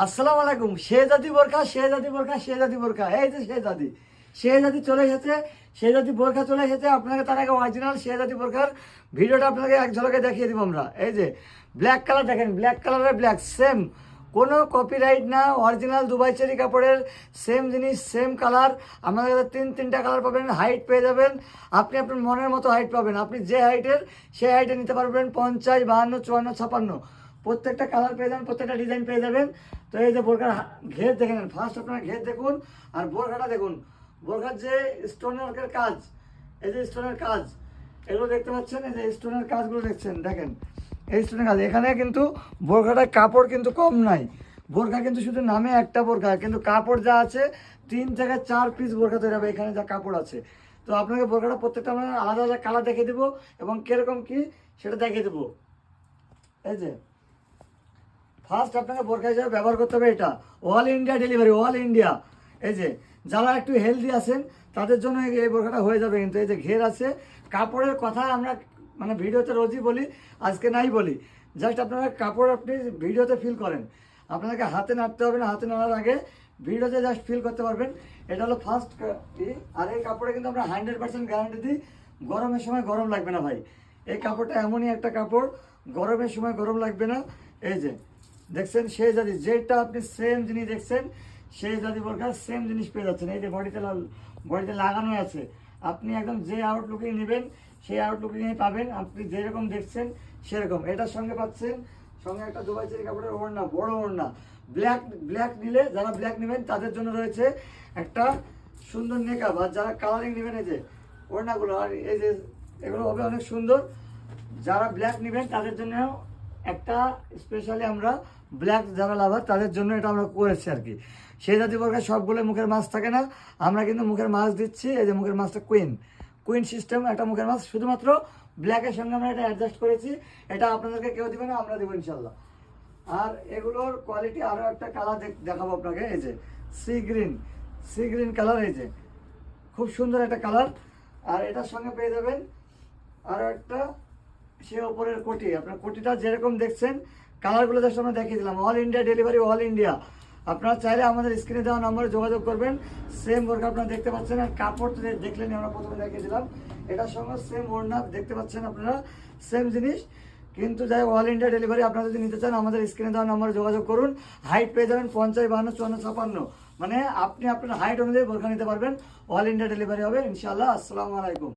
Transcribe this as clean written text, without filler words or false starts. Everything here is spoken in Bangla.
আসসালামু আলাইকুম। শেহজাদি বোরখা, শেহজাদি বোরখা, শেহজাদি বোরখা, এই যে শেহজাদি, শেহজাদি চলে এসেছে, শেহজাদি বোরখা চলে এসেছে। আপনাকে তার আগে অরিজিনাল শেহজাদি বোরখার ভিডিওটা আপনাকে এক ঝলকে দেখিয়ে দিব আমরা। এই যে ব্ল্যাক কালার দেখেন, ব্ল্যাক কালারের ব্ল্যাক সেম, কোনো কপিরাইট না, অরিজিনাল দুবাই চেরি কাপড়ের সেম জিনিস, সেম কালার। আমাদের কাছে তিনটা কালার পাবেন, হাইট পেয়ে যাবেন। আপনি আপনার মনের মতো হাইট পাবেন, আপনি যে হাইটের সেই হাইটে নিতে পারবেন। 50, 52, 54, 56 প্রত্যেকটা কালার পেয়ে যাবেন, প্রত্যেকটা ডিজাইন পেয়ে যাবেন। তো এই যে বোরখার ঘের দেখেন, ফার্স্ট আপনারা ঘের দেখুন আর বোরখাটা দেখুন। বোরখার যে স্টোনের কাজ, এই যে স্টোনের কাজ, এগুলো দেখতে পাচ্ছেন, এই যে স্টোনের কাজগুলো দেখছেন, দেখেন এই স্টোনের কাজ। এখানে কিন্তু বোরখাটার কাপড় কিন্তু কম নাই, বোরখা কিন্তু শুধু নামে একটা বোরখা, কিন্তু কাপড় যা আছে 3 থেকে 4 পিস বোরখা তৈরি হবে এখানে যা কাপড় আছে। তো আপনাকে বোরখাটা প্রত্যেকটা আমরা আলাদা আলাদা কালার দেখিয়ে দেবো এবং কিরকম কি সেটা দেখিয়ে দেবো। এই যে ফার্স্ট আপনাকে বোরখা হিসাবে ব্যবহার করতে হবে এটা, all India delivery, all India. এই যে যারা একটু হেলদি আছেন তাদের জন্য এই বোরখাটা হয়ে যাবে। কিন্তু এই যে ঘের আছে, কাপড়ের কথা আমরা মানে ভিডিওতে রোজই বলি, আজকে নাই বলি। জাস্ট আপনারা কাপড় আপনি ভিডিওতে ফিল করেন, আপনাকে হাতে নাড়তে হবে না, হাতে নাড়ার আগে ভিডিওতে জাস্ট ফিল করতে পারবেন। এটা হলো ফার্স্ট। আর এই কাপড়ে কিন্তু আমরা 100% গ্যারান্টি দিই, গরমের সময় গরম লাগবে না ভাই। এই কাপড়টা এমনই একটা কাপড়, গরমের সময় গরম লাগবে না। এই যে দেখছেন শেহজাদি, যেটা আপনি সেম জিনিস দেখছেন শেহজাদি বোরখা সেম জিনিস পেয়ে যাচ্ছেন। এই যে বডিতে লাগানো আছে, আপনি একদম যে আউটলুকিং নেবেন সেই আউটলুকিংয়ে পাবেন, আপনি যেরকম দেখছেন সেরকম। এটার সঙ্গে পাচ্ছেন সঙ্গে একটা দুবাই চেরি কাপড়ের ওড়না, বড় ওড়না। ব্ল্যাক নিলে, যারা ব্ল্যাক নেবেন তাদের জন্য রয়েছে একটা সুন্দর নেকআপ, আর যারা কালারিং নেবেন এই যে ওড়নাগুলো, আর এই যে এগুলো হবে অনেক সুন্দর। যারা ব্ল্যাক নেবেন তাদের জন্য একটা স্পেশালি আমরা ব্ল্যাক যারা লাভার তাদের জন্য এটা আমরা করেছি আর কি। শেহজাদি বোরখা সবগুলো মুখের মাছ থাকে না, আমরা কিন্তু মুখের মাছ দিচ্ছি। এই যে মুখের মাছটা কুইন সিস্টেম একটা মুখের মাছ, শুধুমাত্র ব্ল্যাকের সঙ্গে আমরা এটা অ্যাডজাস্ট করেছি। এটা আপনাদেরকে কেউ দিবে না, আমরা দেবো ইনশাল্লাহ। আর এগুলোর কোয়ালিটি আরও একটা কালার দেখাবো আপনাকে। এই যে সি গ্রিন কালার, এই যে খুব সুন্দর একটা কালার। আর এটার সঙ্গে পেয়ে যাবেন আরও একটা সে ওপরের কোটি। আপনার কোটিটা যেরকম দেখছেন কালারগুলো জাস্ট আমরা দেখিয়ে দিলাম। All India delivery, all India. আপনারা চাইলে আমাদের স্ক্রিনে দেওয়া নম্বরে যোগাযোগ করবেন। সেম বোরখা আপনারা দেখতে পাচ্ছেন, আর কাপড় তো দেখলেন, আমরা প্রথমে দেখিয়ে দিলাম। এটার সঙ্গে সেম ওড়না দেখতে পাচ্ছেন আপনারা, সেম জিনিস। কিন্তু যাই অল ইন্ডিয়া ডেলিভারি, আপনারা যদি নিতে চান আমাদের স্ক্রিনে দেওয়া নম্বরে যোগাযোগ করুন। হাইট পেয়ে যাবেন 50, 52, 54, 56, মানে আপনি আপনার হাইট অনুযায়ী বোরখা নিতে পারবেন। অল ইন্ডিয়া ডেলিভারি হবে ইনশাআল্লাহ। আসসালামু আলাইকুম।